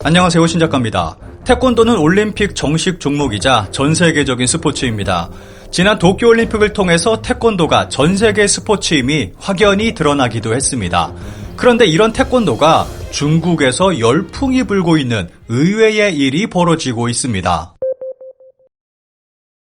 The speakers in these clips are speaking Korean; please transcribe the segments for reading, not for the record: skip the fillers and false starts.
안녕하세요, 신작가입니다. 태권도는 올림픽 정식 종목이자 전세계적인 스포츠입니다. 지난 도쿄올림픽을 통해서 태권도가 전세계 스포츠임이 확연히 드러나기도 했습니다. 그런데 이런 태권도가 중국에서 열풍이 불고 있는 의외의 일이 벌어지고 있습니다.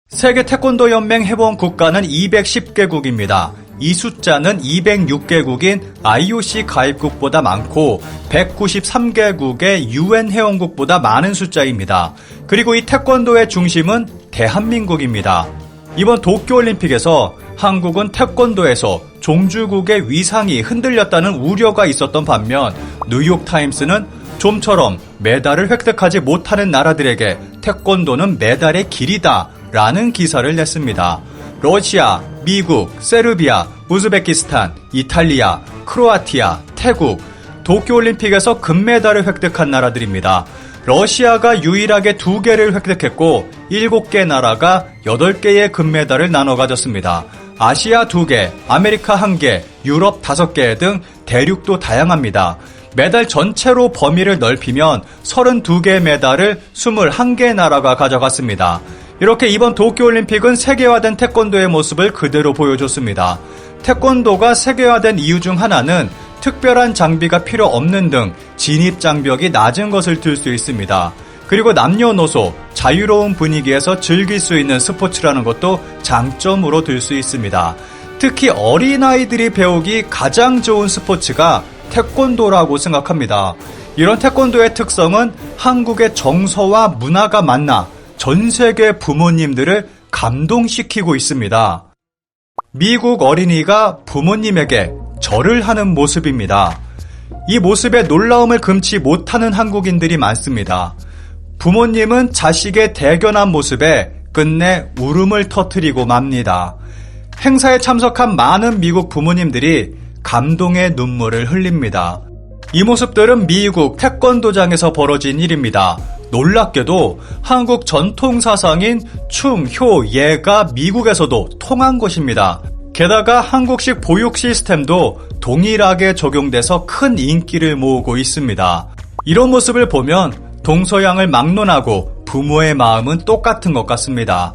세계 태권도 연맹 회원 국가는 210개국입니다. 이 숫자는 206개국인 IOC 가입국보다 많고 193개국의 UN 회원국보다 많은 숫자입니다. 그리고 이 태권도의 중심은 대한민국입니다. 이번 도쿄올림픽에서 한국은 태권도에서 종주국의 위상이 흔들렸다는 우려가 있었던 반면 뉴욕타임스는 좀처럼 메달을 획득하지 못하는 나라들에게 태권도는 메달의 길이다 라는 기사를 냈습니다. 러시아, 미국, 세르비아, 우즈베키스탄, 이탈리아, 크로아티아, 태국, 도쿄올림픽에서 금메달을 획득한 나라들입니다. 러시아가 유일하게 2개를 획득했고 7개 나라가 8개의 금메달을 나눠 가졌습니다. 아시아 2개, 아메리카 1개, 유럽 5개 등 대륙도 다양합니다. 메달 전체로 범위를 넓히면 32개 메달을 21개 나라가 가져갔습니다. 이렇게 이번 도쿄올림픽은 세계화된 태권도의 모습을 그대로 보여줬습니다. 태권도가 세계화된 이유 중 하나는 특별한 장비가 필요 없는 등 진입 장벽이 낮은 것을 들 수 있습니다. 그리고 남녀노소, 자유로운 분위기에서 즐길 수 있는 스포츠라는 것도 장점으로 들 수 있습니다. 특히 어린아이들이 배우기 가장 좋은 스포츠가 태권도라고 생각합니다. 이런 태권도의 특성은 한국의 정서와 문화가 만나 전 세계 부모님들을 감동시키고 있습니다. 미국 어린이가 부모님에게 절을 하는 모습입니다. 이 모습에 놀라움을 금치 못하는 한국인들이 많습니다. 부모님은 자식의 대견한 모습에 끝내 울음을 터뜨리고 맙니다. 행사에 참석한 많은 미국 부모님들이 감동의 눈물을 흘립니다. 이 모습들은 미국 태권도장에서 벌어진 일입니다. 놀랍게도 한국 전통 사상인 춤, 효, 예가 미국에서도 통한 것입니다. 게다가 한국식 보육 시스템도 동일하게 적용돼서 큰 인기를 모으고 있습니다. 이런 모습을 보면 동서양을 막론하고 부모의 마음은 똑같은 것 같습니다.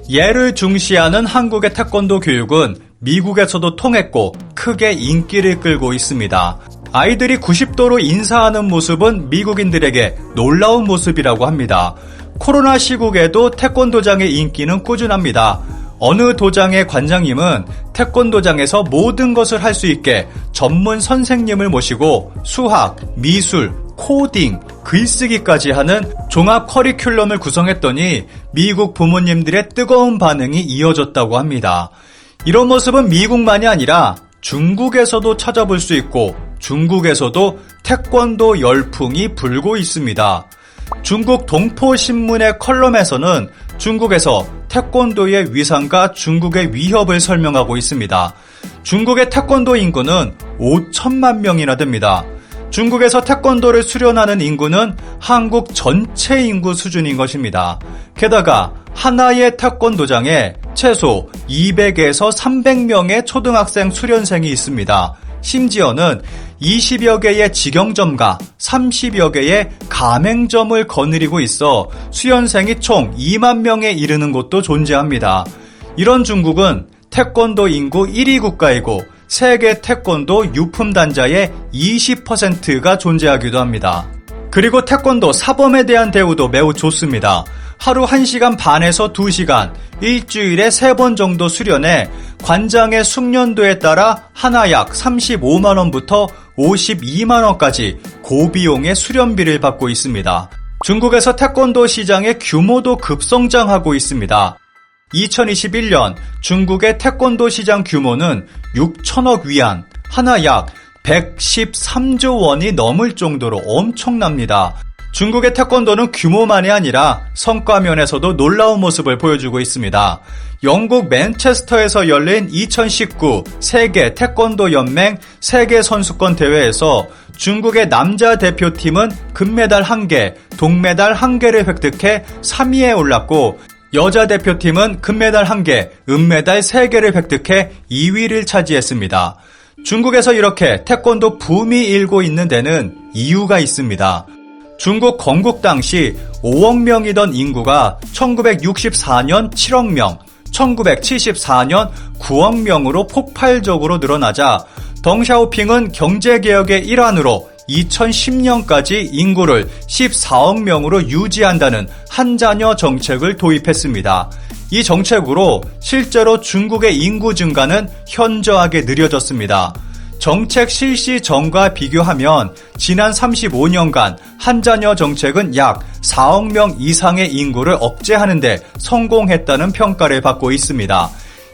예를 중시하는 한국의 태권도 교육은 미국에서도 통했고 크게 인기를 끌고 있습니다. 아이들이 90도로 인사하는 모습은 미국인들에게 놀라운 모습이라고 합니다. 코로나 시국에도 태권도장의 인기는 꾸준합니다. 어느 도장의 관장님은 태권도장에서 모든 것을 할 수 있게 전문 선생님을 모시고 수학, 미술, 코딩, 글쓰기까지 하는 종합 커리큘럼을 구성했더니 미국 부모님들의 뜨거운 반응이 이어졌다고 합니다. 이런 모습은 미국만이 아니라 중국에서도 찾아볼 수 있고 중국에서도 태권도 열풍이 불고 있습니다. 중국 동포신문의 컬럼에서는 중국에서 태권도의 위상과 중국의 위협을 설명하고 있습니다. 중국의 태권도 인구는 5천만 명이나 됩니다. 중국에서 태권도를 수련하는 인구는 한국 전체 인구 수준인 것입니다. 게다가 하나의 태권도장에 최소 200에서 300명의 초등학생 수련생이 있습니다. 심지어는 20여 개의 직영점과 30여 개의 가맹점을 거느리고 있어 수련생이 총 2만 명에 이르는 곳도 존재합니다. 이런 중국은 태권도 인구 1위 국가이고 세계 태권도 유품 단자의 20%가 존재하기도 합니다. 그리고 태권도 사범에 대한 대우도 매우 좋습니다. 하루 1시간 반에서 2시간, 일주일에 3번 정도 수련해 관장의 숙련도에 따라 하나 약 35만원부터 52만원까지 고비용의 수련비를 받고 있습니다. 중국에서 태권도 시장의 규모도 급성장하고 있습니다. 2021년 중국의 태권도 시장 규모는 6천억 위안, 하나 약 113조 원이 넘을 정도로 엄청납니다. 중국의 태권도는 규모만이 아니라 성과 면에서도 놀라운 모습을 보여주고 있습니다. 영국 맨체스터에서 열린 2019 세계 태권도 연맹 세계 선수권 대회에서 중국의 남자 대표팀은 금메달 1개, 동메달 1개를 획득해 3위에 올랐고 여자 대표팀은 금메달 1개, 은메달 3개를 획득해 2위를 차지했습니다. 중국에서 이렇게 태권도 붐이 일고 있는 데는 이유가 있습니다. 중국 건국 당시 5억 명이던 인구가 1964년 7억 명, 1974년 9억 명으로 폭발적으로 늘어나자 덩샤오핑은 경제개혁의 일환으로 2010년까지 인구를 14억 명으로 유지한다는 한자녀 정책을 도입했습니다. 이 정책으로 실제로 중국의 인구 증가는 현저하게 느려졌습니다. 정책 실시 전과 비교하면 지난 35년간 한자녀 정책은 약 4억 명 이상의 인구를 억제하는 데 성공했다는 평가를 받고 있습니다.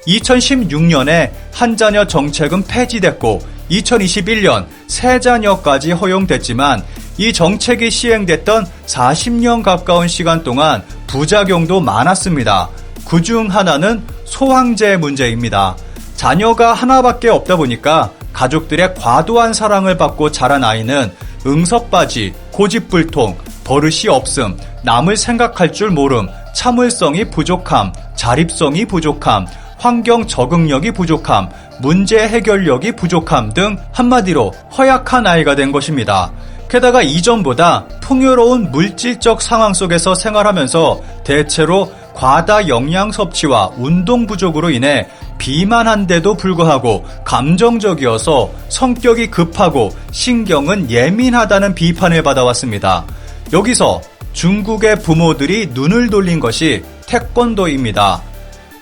2016년에 한자녀 정책은 폐지됐고 2021년 세자녀까지 허용됐지만 이 정책이 시행됐던 40년 가까운 시간 동안 부작용도 많았습니다. 그중 하나는 소황제 문제입니다. 자녀가 하나밖에 없다 보니까 가족들의 과도한 사랑을 받고 자란 아이는 응석바지, 고집불통, 버릇이 없음, 남을 생각할 줄 모름, 참을성이 부족함, 자립성이 부족함, 환경 적응력이 부족함, 문제 해결력이 부족함 등 한마디로 허약한 아이가 된 것입니다. 게다가 이전보다 풍요로운 물질적 상황 속에서 생활하면서 대체로 과다 영양 섭취와 운동 부족으로 인해 비만한데도 불구하고 감정적이어서 성격이 급하고 신경은 예민하다는 비판을 받아왔습니다. 여기서 중국의 부모들이 눈을 돌린 것이 태권도입니다.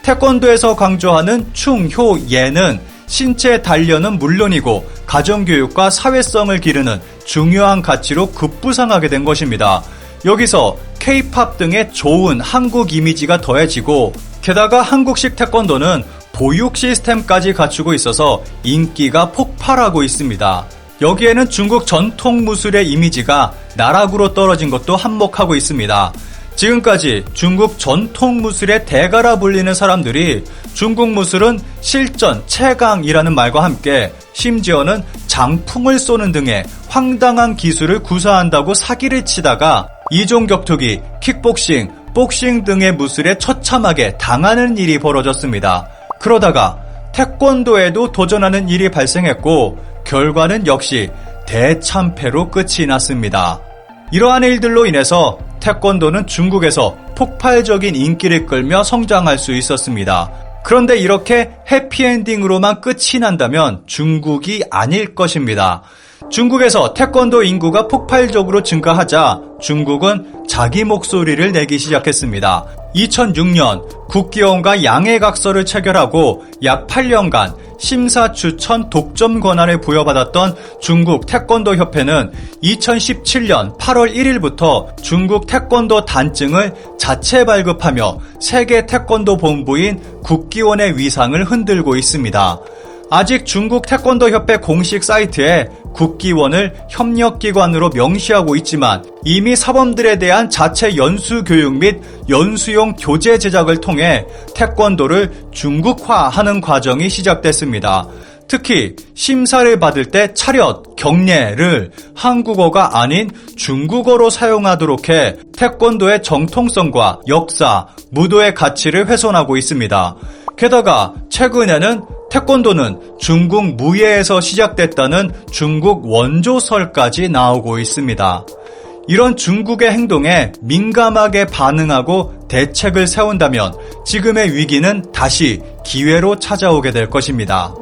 태권도에서 강조하는 충효예는 신체 단련은 물론이고 가정교육과 사회성을 기르는 중요한 가치로 급부상하게 된 것입니다. 여기서 K-팝 등의 좋은 한국 이미지가 더해지고 게다가 한국식 태권도는 보육 시스템까지 갖추고 있어서 인기가 폭발하고 있습니다. 여기에는 중국 전통 무술의 이미지가 나락으로 떨어진 것도 한몫하고 있습니다. 지금까지 중국 전통 무술의 대가라 불리는 사람들이 중국 무술은 실전, 채강이라는 말과 함께 심지어는 장풍을 쏘는 등의 황당한 기술을 구사한다고 사기를 치다가 이종격투기, 킥복싱, 복싱 등의 무술에 처참하게 당하는 일이 벌어졌습니다. 그러다가 태권도에도 도전하는 일이 발생했고 결과는 역시 대참패로 끝이 났습니다. 이러한 일들로 인해서 태권도는 중국에서 폭발적인 인기를 끌며 성장할 수 있었습니다. 그런데 이렇게 해피엔딩으로만 끝이 난다면 중국이 아닐 것입니다. 중국에서 태권도 인구가 폭발적으로 증가하자 중국은 자기 목소리를 내기 시작했습니다. 2006년 국기원과 양해각서를 체결하고 약 8년간 심사추천 독점 권한을 부여받았던 중국 태권도 협회는 2017년 8월 1일부터 중국 태권도 단증을 자체 발급하며 세계 태권도 본부인 국기원의 위상을 흔들고 있습니다. 아직 중국 태권도 협회 공식 사이트에 국기원을 협력기관으로 명시하고 있지만 이미 사범들에 대한 자체 연수 교육 및 연수용 교재 제작을 통해 태권도를 중국화하는 과정이 시작됐습니다. 특히 심사를 받을 때 차렷, 경례를 한국어가 아닌 중국어로 사용하도록 해 태권도의 정통성과 역사, 무도의 가치를 훼손하고 있습니다. 게다가 최근에는 태권도는 중국 무예에서 시작됐다는 중국 원조설까지 나오고 있습니다. 이런 중국의 행동에 민감하게 반응하고 대책을 세운다면 지금의 위기는 다시 기회로 찾아오게 될 것입니다.